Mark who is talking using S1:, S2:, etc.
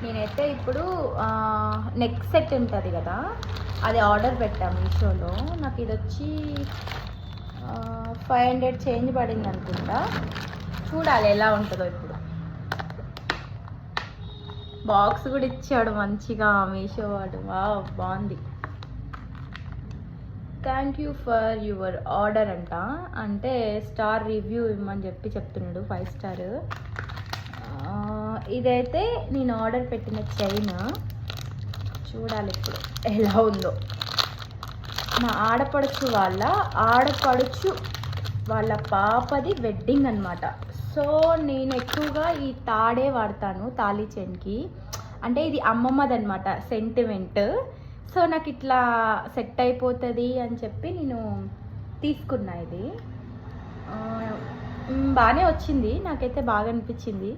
S1: నేనైతే ఇప్పుడు neck set ఉంటుంది కదా, అది ఆర్డర్ పెట్టాను మీషోలో. నాకు ఇది వచ్చి 500 చేంజ్ పడింది అనుకుంటా. చూడాలి ఎలా ఉంటుందో. ఇప్పుడు బాక్స్ కూడా ఇచ్చాడు మంచిగా మీషో వాడు. వావ్, బాగుంది. Thank you for your order అంట, అంటే స్టార్ రివ్యూ ఇమ్మని చెప్తున్నాడు, 5 స్టార్. ఇదైతే నేను ఆర్డర్ పెట్టిన చైన్. చూడాలి ఇప్పుడు ఎలా ఉందో. మా ఆడపడుచు వాళ్ళ పాపది వెడ్డింగ్ అనమాట. సో నేను ఎక్కువగా ఈ తాడే వాడతాను తాళీ చైన్కి. అంటే ఇది అమ్మమ్మది అనమాట, సెంటిమెంట్. సో నాకు ఇట్లా సెట్ అయిపోతుంది అని చెప్పి నేను తీసుకున్నా. ఇది బాగానే వచ్చింది, నాకైతే బాగా అనిపించింది.